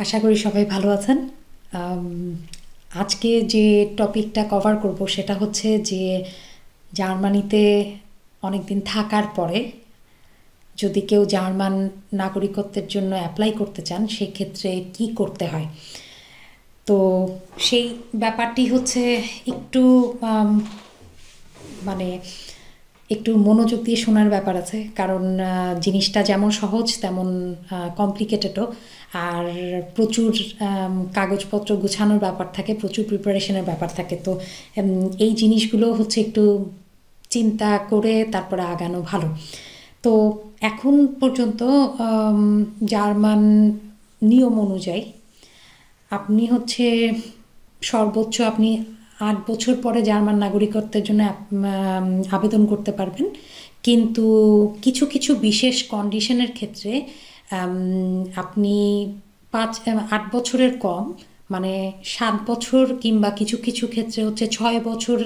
আশা করি সবাই ভালো আছেন। আজকে যে টপিকটা কভার করব সেটা হচ্ছে যে জার্মানিতে অনেক দিন থাকার পরে যদি কেউ জার্মান নাগরিকত্বের জন্য অ্যাপ্লাই করতে চান সেক্ষেত্রে কি করতে হয়। তো সেই ব্যাপারটি হচ্ছে একটু মানে একটু মনোযোগ দিয়ে শোনার ব্যাপার আছে, কারণ জিনিসটা যেমন সহজ তেমন কমপ্লিকেটেডও। আর প্রচুর কাগজপত্র গুছানোর ব্যাপার থাকে, প্রচুর প্রিপারেশনের ব্যাপার থাকে। তো এই জিনিসগুলো হচ্ছে একটু চিন্তা করে তারপরে আগানো ভালো। তো এখন পর্যন্ত জার্মান নিয়ম অনুযায়ী আপনি হচ্ছে সর্বোচ্চ আপনি 8 বছর পরে জার্মান নাগরিকত্বের জন্য আবেদন করতে পারবেন, কিন্তু কিছু কিছু বিশেষ কন্ডিশনের ক্ষেত্রে আপনি 8 বছরের কম, মানে 7 বছর কিংবা কিছু কিছু ক্ষেত্রে হচ্ছে 6 বছর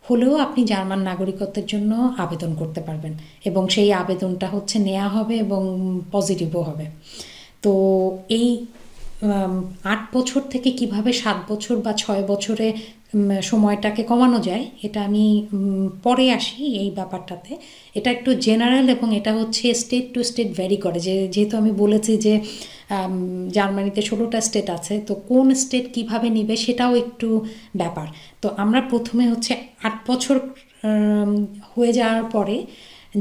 হলেও আপনি জার্মান নাগরিকত্বের জন্য আবেদন করতে পারবেন, এবং সেই আবেদনটা হচ্ছে নেওয়া হবে এবং পজিটিভও হবে। তো এই 8 বছর থেকে কিভাবে 7 বছর বা 6 বছরে সময়টাকে কমানো যায় এটা আমি পরে আসি এই ব্যাপারটাতে। এটা একটু জেনারেল এবং এটা হচ্ছে স্টেট টু স্টেট ভ্যারি করে, যেহেতু আমি বলেছি যে জার্মানিতে 16টা স্টেট আছে, তো কোন স্টেট কিভাবে নিবে সেটাও একটু ব্যাপার। তো আমরা প্রথমে হচ্ছে 8 বছর হয়ে যাওয়ার পরে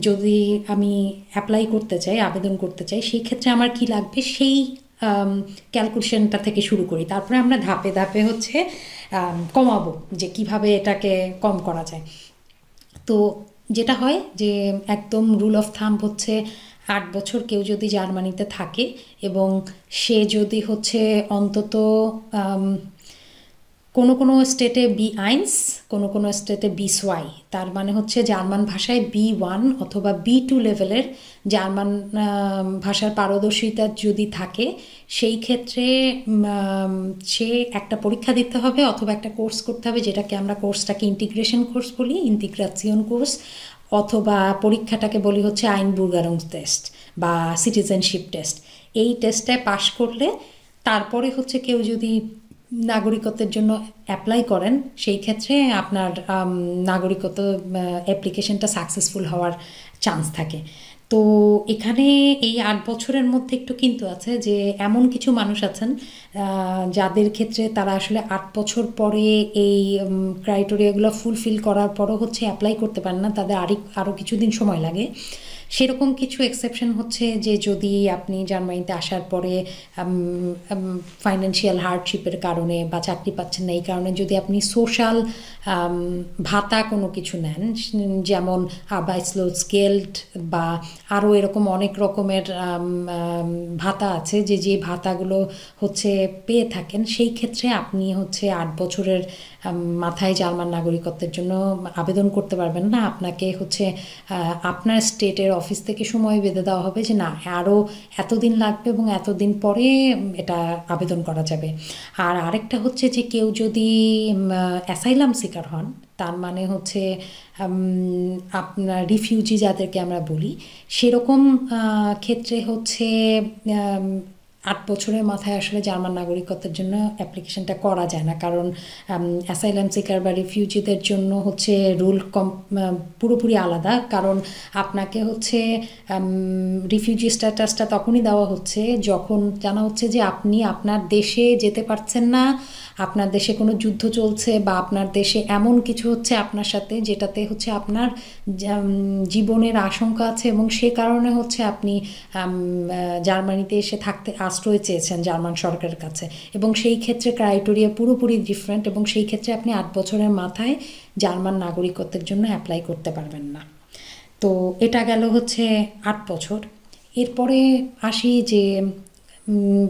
যদি আমি অ্যাপ্লাই করতে চাই, আবেদন করতে চাই, সেই ক্ষেত্রে আমার কি লাগবে সেই ক্যালকুলেশনটা থেকে শুরু করি। তারপরে আমরা ধাপে ধাপে হচ্ছে কমাবো যে কিভাবে এটাকে কম করা যায়। তো যেটা হয় যে একদম রুল অফ থাম্ব হচ্ছে 8 বছর কেউ যদি জার্মানিতে থাকে এবং সে যদি হচ্ছে অন্তত কোনো কোনো স্টেটে B1, কোনো কোনো স্টেটে B2, তার মানে হচ্ছে জার্মান ভাষায় B1 অথবা B2 লেভেলের জার্মান ভাষার পারদর্শিতা যদি থাকে, সেই ক্ষেত্রে সে একটা পরীক্ষা দিতে হবে অথবা একটা কোর্স করতে হবে, যেটাকে আমরা কোর্সটাকে ইন্টিগ্রেশন কোর্স বলি, ইন্টিগ্রাসিয়ন কোর্স, অথবা পরীক্ষাটাকে বলি হচ্ছে আইনবুর্গারং টেস্ট বা সিটিজেনশিপ টেস্ট। এই টেস্টে পাশ করলে তারপরে হচ্ছে কেউ যদি নাগরিকত্বের জন্য অ্যাপ্লাই করেন, সেই ক্ষেত্রে আপনার নাগরিকত্ব অ্যাপ্লিকেশনটা সাকসেসফুল হওয়ার চান্স থাকে। তো এখানে এই 8 বছরের মধ্যে একটু কিন্তু আছে যে এমন কিছু মানুষ আছেন যাদের ক্ষেত্রে তারা আসলে 8 বছর পরে এই ক্রাইটেরিয়াগুলো ফুলফিল করার পরও হচ্ছে অ্যাপ্লাই করতে পারেন না, তাদের আরও কিছুদিন সময় লাগে। সেরকম কিছু এক্সেপশন হচ্ছে যে যদি আপনি জার্মানিতে আসার পরে ফাইন্যান্সিয়াল হার্ডশিপের কারণে বা চাকরি পাচ্ছেন না এই কারণে যদি আপনি সোশ্যাল ভাতা কোনো কিছু নেন, যেমন আরবাইটস্লোটসগেল্ড বা আরও এরকম অনেক রকমের ভাতা আছে, যে ভাতাগুলো হচ্ছে পেয়ে থাকেন, সেই ক্ষেত্রে আপনি হচ্ছে 8 বছরের মাথায় জার্মান নাগরিকত্বের জন্য আবেদন করতে পারবেন না। আপনাকে হচ্ছে আপনার স্টেটের অফিস থেকে সময় বেঁধে দেওয়া হবে যে না, আরও এতদিন লাগবে এবং এতদিন পরে এটা আবেদন করা যাবে। আর আরেকটা হচ্ছে যে কেউ যদি অ্যাসাইলাম সিকার হন, তার মানে হচ্ছে আপনার রিফিউজি যাদেরকে আমরা বলি, সেরকম ক্ষেত্রে হচ্ছে 8 বছরের মাথায় আসলে জার্মান নাগরিকত্বের জন্য অ্যাপ্লিকেশনটা করা যায় না, কারণ অ্যাসাইলাম সিকার বা রিফিউজিদের জন্য হচ্ছে রুল পুরোপুরি আলাদা। কারণ আপনাকে হচ্ছে রিফিউজি স্ট্যাটাসটা তখনই দেওয়া হচ্ছে যখন জানা হচ্ছে যে আপনি আপনার দেশে যেতে পারছেন না, আপনার দেশে কোনো যুদ্ধ চলছে বা আপনার দেশে এমন কিছু হচ্ছে আপনার সাথে যেটাতে হচ্ছে আপনার জীবনের আশঙ্কা আছে, এবং সে কারণে হচ্ছে আপনি জার্মানিতে এসে থাকতে আশ্রয় চেয়েছেন জার্মান সরকারের কাছে, এবং সেই ক্ষেত্রে ক্রাইটেরিয়া পুরোপুরি ডিফারেন্ট, এবং সেই ক্ষেত্রে আপনি 8 বছরের মাথায় জার্মান নাগরিকত্বের জন্য অ্যাপ্লাই করতে পারবেন না। তো এটা গেল হচ্ছে 8 বছর। এরপরে আসি যে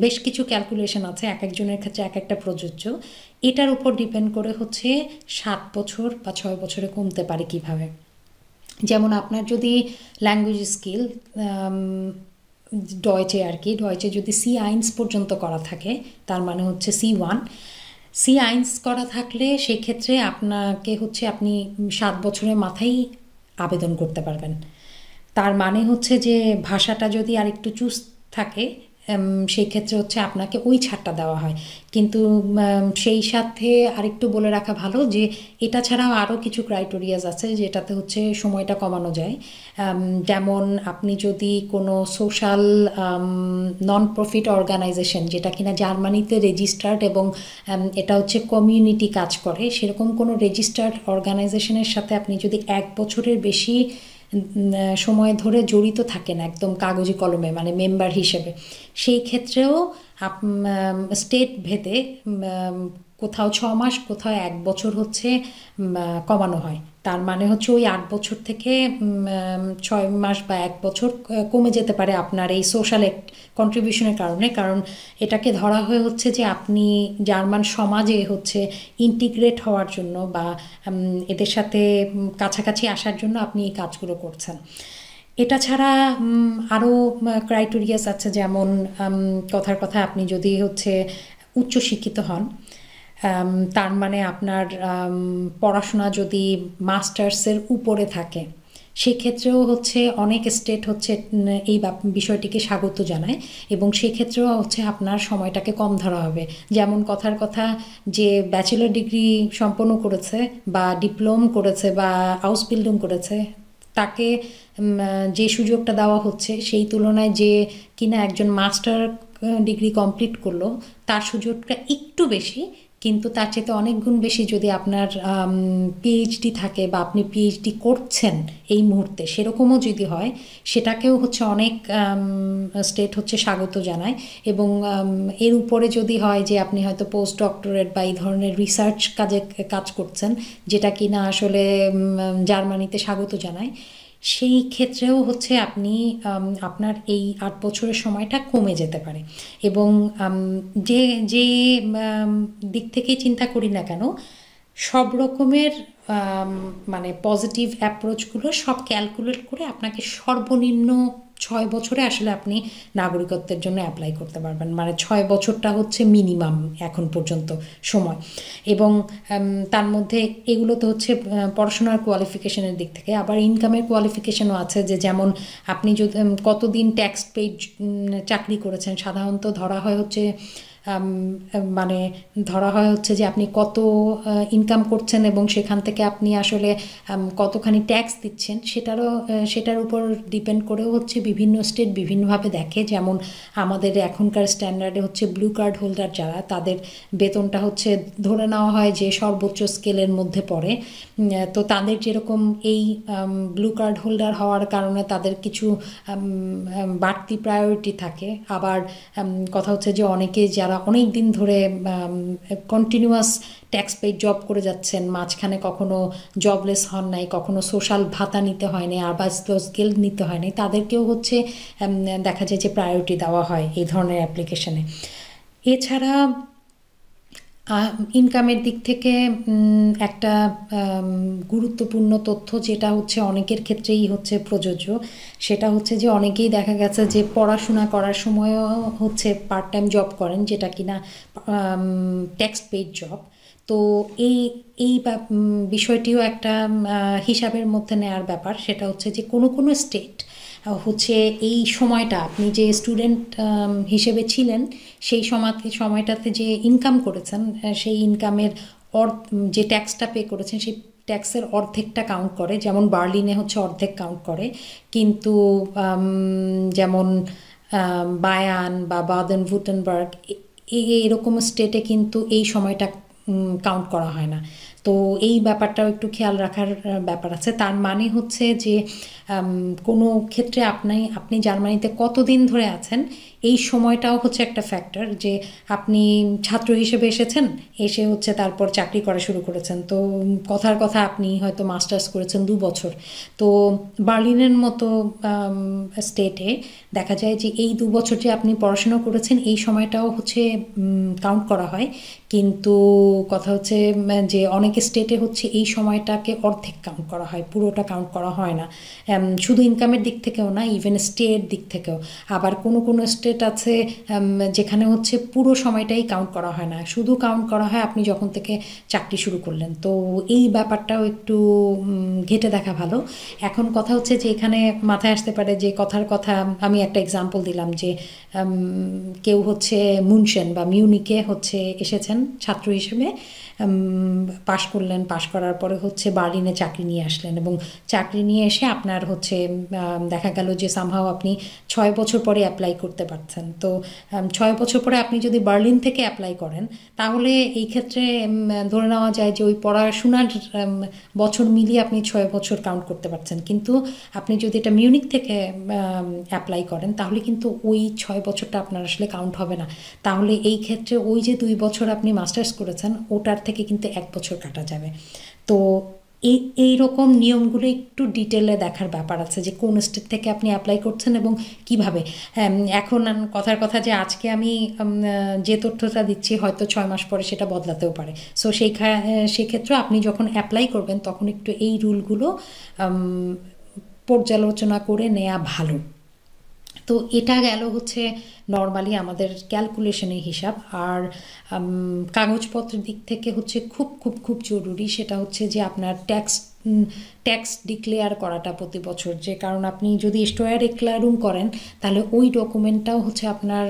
বেশ কিছু ক্যালকুলেশন আছে, এক একজনের ক্ষেত্রে এক একটা প্রযোজ্য। এটার উপর ডিপেন্ড করে হচ্ছে 7 বছর বা 6 বছরে কমতে পারে কিভাবে। যেমন আপনার যদি ল্যাঙ্গুয়েজ স্কিল ডয়েচে আর কি, ডয়েচে যদি C1 পর্যন্ত করা থাকে, তার মানে হচ্ছে C1 করা থাকলে সেক্ষেত্রে আপনাকে হচ্ছে আপনি 7 বছরের মাথায় আবেদন করতে পারবেন। তার মানে হচ্ছে যে ভাষাটা যদি আর একটু চুজ থাকে, সেই ক্ষেত্রে হচ্ছে আপনাকে ওই ছাড়টা দেওয়া হয়। কিন্তু সেই সাথে আরেকটু বলে রাখা ভালো যে এটা ছাড়াও আরও কিছু ক্রাইটেরিয়াস আছে যেটাতে হচ্ছে সময়টা কমানো যায়। যেমন আপনি যদি কোনো সোশ্যাল নন প্রফিট অর্গানাইজেশন, যেটা কিনা জার্মানিতে রেজিস্টার্ড এবং এটা হচ্ছে কমিউনিটি কাজ করে, সেরকম কোনো রেজিস্টার্ড অর্গানাইজেশনের সাথে আপনি যদি 1 বছরের বেশি সময় ধরে জড়িত থাকেন একদম কাগজি কলমে, মানে মেম্বার হিসেবে, সেই ক্ষেত্রেও স্টেট ভেদে কোথাও 6 মাস, কোথাও 1 বছর হচ্ছে কমানো হয়। তার মানে হচ্ছে ওই 8 বছর থেকে 6 মাস বা 1 বছর কমে যেতে পারে আপনার এই সোশ্যাল কন্ট্রিবিউশনের কারণে। কারণ এটাকে ধরা হয়ে হচ্ছে যে আপনি জার্মান সমাজে হচ্ছে ইন্টিগ্রেট হওয়ার জন্য বা এদের সাথে কাছাকাছি আসার জন্য আপনি এই কাজগুলো করছেন। এটা ছাড়া আরও ক্রাইটেরিয়াস আছে, যেমন কথার কথা আপনি যদি হচ্ছে উচ্চশিক্ষিত হন, তার মানে আপনার পড়াশোনা যদি মাস্টার্সের উপরে থাকে, সেক্ষেত্রেও হচ্ছে অনেক স্টেট হচ্ছে এই বিষয়টিকে স্বাগত জানায় এবং সেক্ষেত্রেও হচ্ছে আপনার সময়টাকে কম ধরা হবে। যেমন কথার কথা যে ব্যাচেলর ডিগ্রি সম্পন্ন করেছে বা ডিপ্লোম করেছে বা আউসবিল্ডিং করেছে, তাকে যে সুযোগটা দেওয়া হচ্ছে সেই তুলনায় যে কিনা একজন মাস্টার ডিগ্রি কমপ্লিট করলো তার সুযোগটা একটু বেশি, কিন্তু তার চেয়ে অনেক গুণ বেশি যদি আপনার পিএইচডি থাকে বা আপনি পিএইচডি করছেন এই মুহূর্তে, সেরকমও যদি হয়, সেটাকেও হচ্ছে অনেক স্টেট হচ্ছে স্বাগত জানায়। এবং এর উপরে যদি হয় যে আপনি হয়তো পোস্ট ডক্টরেট বা এই ধরনের রিসার্চ কাজ করছেন, যেটা কিনা আসলে জার্মানিতে স্বাগত জানায়, সেই ক্ষেত্রেও হচ্ছে আপনি আপনার এই 8 বছরের সময়টা কমে যেতে পারে। এবং যে যে দিক থেকে চিন্তা করি না কেন, সব রকমের মানে পজিটিভ অ্যাপ্রোচগুলো সব ক্যালকুলেট করে আপনাকে সর্বনিম্ন 6 বছরে আসলে আপনি নাগরিকত্বের জন্য অ্যাপ্লাই করতে পারবেন। মানে 6 বছরটা হচ্ছে মিনিমাম এখন পর্যন্ত সময়। এবং তার মধ্যে এগুলো তো হচ্ছে পড়াশোনার কোয়ালিফিকেশনের দিক থেকে। আবার ইনকামের কোয়ালিফিকেশনও আছে, যে যেমন আপনি যদি কতদিন ট্যাক্স পেইড চাকরি করেছেন, সাধারণত ধরা হয় হচ্ছে মানে ধরা হয় হচ্ছে যে আপনি কত ইনকাম করছেন এবং সেখান থেকে আপনি আসলে কতখানি ট্যাক্স দিচ্ছেন, সেটার উপর ডিপেন্ড করেও হচ্ছে বিভিন্ন স্টেট বিভিন্নভাবে দেখে। যেমন আমাদের এখনকার স্ট্যান্ডার্ডে হচ্ছে ব্লু কার্ড হোল্ডার যারা, তাদের বেতনটা হচ্ছে ধরে নেওয়া হয় যে সর্বোচ্চ স্কেলের মধ্যে পড়ে। তো তাদের যেরকম এই ব্লু কার্ড হোল্ডার হওয়ার কারণে তাদের কিছু বাড়তি প্রায়োরিটি থাকে। আবার কথা হচ্ছে যে অনেকে যারা অনেক দিন ধরে কন্টিনিউয়াস ট্যাক্স পেইড জব করে যাচ্ছেন, মাঝখানে কখনো জবলেস হন নাই, কখনো সোশ্যাল ভাতা নিতে হয়নি, আরবাইটসলোস গেল্ড নিতে হয়নি, তাদেরকেও হচ্ছে দেখা যায় যে প্রায়োরিটি দেওয়া হয় এই ধরনের অ্যাপ্লিকেশনে। এছাড়া ইনকামের দিক থেকে একটা গুরুত্বপূর্ণ তথ্য যেটা হচ্ছে অনেকের ক্ষেত্রেই হচ্ছে প্রযোজ্য, সেটা হচ্ছে যে অনেকেই দেখা গেছে যে পড়াশোনা করার সময়ও হচ্ছে পার্ট টাইম জব করেন, যেটা কিনা ট্যাক্স পেইড জব। তো এই বিষয়টিও একটা হিসাবের মধ্যে নেওয়ার ব্যাপার। সেটা হচ্ছে যে কোনো কোনো স্টেট হচ্ছে এই সময়টা আপনি যে স্টুডেন্ট হিসেবে ছিলেন সেই সময়টাতে যে ইনকাম করেছেন, সেই ইনকামের যে ট্যাক্সটা পে করেছেন সেই ট্যাক্সের অর্ধেকটা কাউন্ট করে। যেমন বার্লিনে হচ্ছে অর্ধেক কাউন্ট করে, কিন্তু যেমন বায়ান বা বাদেন ভুটেনবার্গ এরকম স্টেটে কিন্তু এই সময়টা কাউন্ট করা হয় না। তো এই ব্যাপারটাও একটু খেয়াল রাখার ব্যাপার আছে। তার মানে হচ্ছে যে কোনো ক্ষেত্রে আপনি জার্মানিতে কতদিন ধরে আছেন এই সময়টাও হচ্ছে একটা ফ্যাক্টর। যে আপনি ছাত্র হিসেবে এসেছেন, এসে হচ্ছে তারপর চাকরি করা শুরু করেছেন, তো কথার কথা আপনি হয়তো মাস্টার্স করেছেন 2 বছর। তো বার্লিনের মতো স্টেটে দেখা যায় যে এই 2 বছর যে আপনি পড়াশোনা করেছেন এই সময়টাও হচ্ছে কাউন্ট করা হয়। কিন্তু কথা হচ্ছে যে অনেক স্টেটে হচ্ছে এই সময়টাকে অর্ধেক কাউন্ট করা হয়, পুরোটা কাউন্ট করা হয় না। শুধু ইনকামের দিক থেকেও না, ইভেন স্টের দিক থেকেও। আবার কোনো কোনো স্টেট স্টেট আছে যেখানে হচ্ছে পুরো সময়টাই কাউন্ট করা হয় না, শুধু কাউন্ট করা হয় আপনি যখন থেকে চাকরি শুরু করলেন। তো এই ব্যাপারটাও একটু ঘেঁটে দেখা ভালো। এখন কথা হচ্ছে যে এখানে মাথায় আসতে পারে যে কথার কথা, আমি একটা এক্সাম্পল দিলাম যে কেউ হচ্ছে মুনশেন বা মিউনিকে হচ্ছে এসেছেন ছাত্র হিসেবে, পাশ করলেন, পাশ করার পরে হচ্ছে বার্লিনে চাকরি নিয়ে আসলেন এবং চাকরি নিয়ে এসে আপনার হচ্ছে দেখা গেল যে সামহাও আপনি 6 বছর পরে অ্যাপ্লাই করতে পারছেন। তো 6 বছর পরে আপনি যদি বার্লিন থেকে অ্যাপ্লাই করেন তাহলে এই ক্ষেত্রে ধরে নেওয়া যায় যে ওই পড়াশোনার বছর মিলিয়ে আপনি 6 বছর কাউন্ট করতে পারছেন। কিন্তু আপনি যদি এটা মিউনিক থেকে অ্যাপ্লাই করেন তাহলে কিন্তু ওই 6 বছরটা আপনার আসলে কাউন্ট হবে না। তাহলে এই ক্ষেত্রে ওই যে 2 বছর আপনি মাস্টার্স করেছেন ওটার থেকে কিন্তু 1 বছর কাটা যাবে। তো এই রকম নিয়মগুলো একটু ডিটেলে দেখার ব্যাপার আছে যে কোন স্টেট থেকে আপনি অ্যাপ্লাই করছেন এবং কিভাবে। এখন কথার কথা যে আজকে আমি যে তথ্যটা দিচ্ছি হয়তো 6 মাস পরে সেটা বদলাতেও পারে। সো সেক্ষেত্রে আপনি যখন অ্যাপ্লাই করবেন তখন একটু এই রুলগুলো পর্যালোচনা করে নেওয়া ভালো। তো এটা গেল হচ্ছে নর্মালি আমাদের ক্যালকুলেশনের হিসাব। আর কাগজপত্রের দিক থেকে হচ্ছে খুব খুব খুব জরুরি সেটা হচ্ছে যে আপনার ট্যাক্স ডিক্লেয়ার করাটা প্রতি বছর, যে কারণ আপনি যদি স্টোয়ারডিক্লারুম করেন তাহলে ওই ডকুমেন্টটাও হচ্ছে আপনার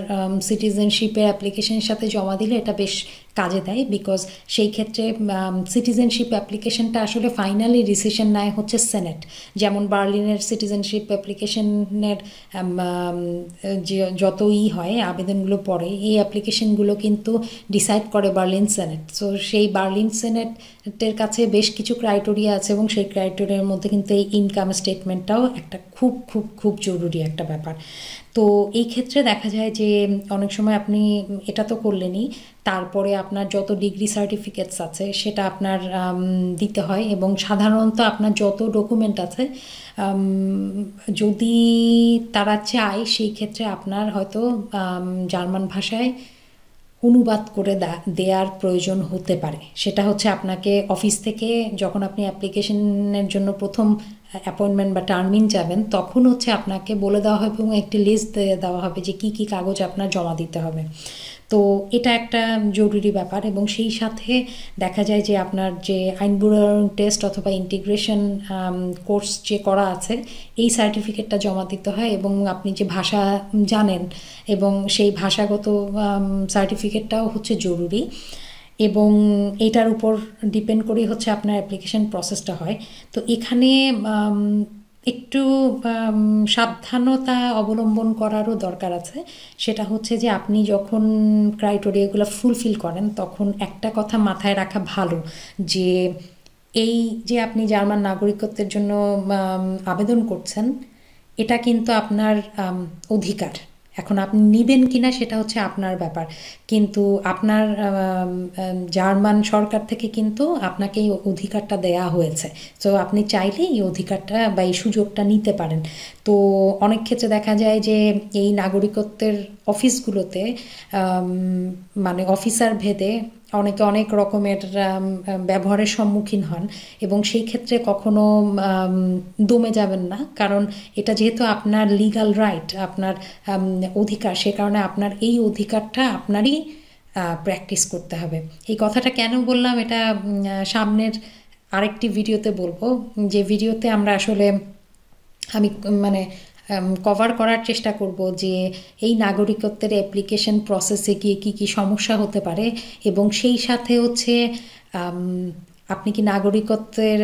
সিটিজেনশিপের অ্যাপ্লিকেশনের সাথে জমা দিলে এটা বেশ কাজে দেয়। বিকজ সেই ক্ষেত্রে সিটিজেনশিপ অ্যাপ্লিকেশনটা আসলে ফাইনালি ডিসিশন নেয় হচ্ছে সেনেট। যেমন বার্লিনের সিটিজেনশিপ অ্যাপ্লিকেশনের যতই হয় আবেদনগুলো পড়ে এই অ্যাপ্লিকেশনগুলো কিন্তু ডিসাইড করে বার্লিন সেনেট। সো সেই বার্লিন সেনেটের কাছে বেশ কিছু ক্রাইটেরিয়া আছে এবং সেই ক্রাইটেরিয়ার মধ্যে কিন্তু এই ইনকাম স্টেটমেন্টটাও একটা খুব খুব খুব জরুরি একটা ব্যাপার। তো এই ক্ষেত্রে দেখা যায় যে অনেক সময় আপনি এটা তো করলেনই, তারপরে আপনার যত ডিগ্রি সার্টিফিকেটস আছে সেটা আপনার দিতে হয় এবং সাধারণত আপনার যত ডকুমেন্ট আছে যদি তারা চায় সেই ক্ষেত্রে আপনার হয়তো জার্মান ভাষায় অনুবাদ করে দেওয়ার প্রয়োজন হতে পারে। সেটা হচ্ছে আপনাকে অফিস থেকে যখন আপনি অ্যাপ্লিকেশনের জন্য প্রথম অ্যাপয়েন্টমেন্ট বা টার্মিন যাবেন তখন হচ্ছে আপনাকে বলে দেওয়া হবে এবং একটি লিস্ট দিয়ে দেওয়া হবে যে কী কী কাগজ আপনার জমা দিতে হবে। তো এটা একটা জরুরি ব্যাপার এবং সেই সাথে দেখা যায় যে আপনার যে আইনবুড়োর টেস্ট অথবা ইন্টিগ্রেশন কোর্স যে করা আছে এই সার্টিফিকেটটা জমা দিতে হয় এবং আপনি যে ভাষা জানেন এবং সেই ভাষাগত সার্টিফিকেটটাও হচ্ছে জরুরি এবং এটার উপর ডিপেন্ড করেই হচ্ছে আপনার অ্যাপ্লিকেশন প্রসেসটা হয়। তো এখানে একটু সাবধানতা অবলম্বন করারও দরকার আছে। সেটা হচ্ছে যে আপনি যখন ক্রাইটেরিয়াগুলো ফুলফিল করেন তখন একটা কথা মাথায় রাখা ভালো যে এই যে আপনি জার্মান নাগরিকত্বের জন্য আবেদন করছেন এটা কিন্তু আপনার অধিকার। এখন আপনি নেবেন কিনা সেটা হচ্ছে আপনার ব্যাপার, কিন্তু আপনার জার্মান সরকার থেকে কিন্তু আপনাকে এই অধিকারটা দেয়া হয়েছে। তো আপনি চাইলে এই অধিকারটা বা এই সুযোগটা নিতে পারেন। তো অনেক ক্ষেত্রে দেখা যায় যে এই নাগরিকত্বের অফিসগুলোতে মানে অফিসার ভেদে অনেকে অনেক রকমের ব্যবহারের সম্মুখীন হন এবং সেই ক্ষেত্রে কখনো দমে যাবেন না, কারণ এটা যেহেতু আপনার লিগ্যাল রাইট, আপনার অধিকার, সে কারণে আপনার এই অধিকারটা আপনারই প্র্যাকটিস করতে হবে। এই কথাটা কেন বললাম এটা সামনের আরেকটি ভিডিওতে বলবো, যে ভিডিওতে আমরা আসলে আমি মানে কভার করার চেষ্টা করব যে এই নাগরিকত্বের অ্যাপ্লিকেশন প্রসেসে গিয়ে কী কী সমস্যা হতে পারে এবং সেই সাথে হচ্ছে আপনি কি নাগরিকত্বের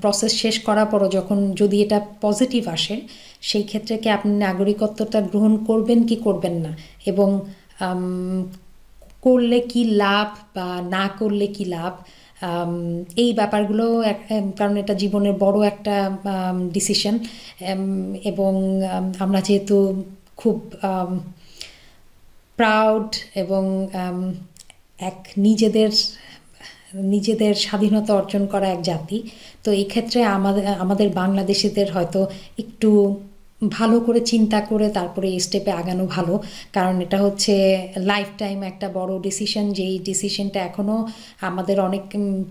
প্রসেস শেষ করার পরও যখন যদি এটা পজিটিভ আসে সেই ক্ষেত্রে কি আপনি নাগরিকত্বটা গ্রহণ করবেন কি করবেন না এবং করলে কি লাভ বা না করলে কি লাভ, এই ব্যাপারগুলো কারণ এটা জীবনের বড় একটা ডিসিশন এবং আমরা যেহেতু খুব প্রাউড এবং এক নিজেদের স্বাধীনতা অর্জন করা এক জাতি। তো এই ক্ষেত্রে আমাদের বাংলাদেশিদের হয়তো একটু ভালো করে চিন্তা করে তারপরে এই স্টেপে আগানো ভালো, কারণ এটা হচ্ছে লাইফ টাইম একটা বড় ডিসিশন, যেই ডিসিশনটা এখনও আমাদের অনেক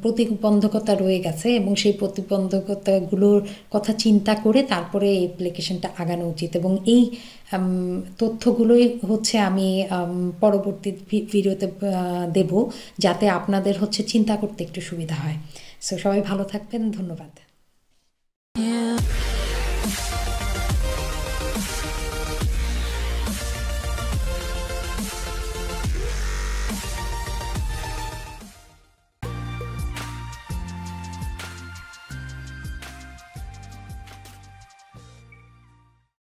প্রতিবন্ধকতা রয়ে গেছে, এবং সেই প্রতিবন্ধকতাগুলোর কথা চিন্তা করে তারপরে এই অ্যাপ্লিকেশনটা আগানো উচিত। এবং এই তথ্যগুলোই হচ্ছে আমি পরবর্তী ভিডিওতে দেব, যাতে আপনাদের হচ্ছে চিন্তা করতে একটু সুবিধা হয়। সো সবাই ভালো থাকবেন, ধন্যবাদ।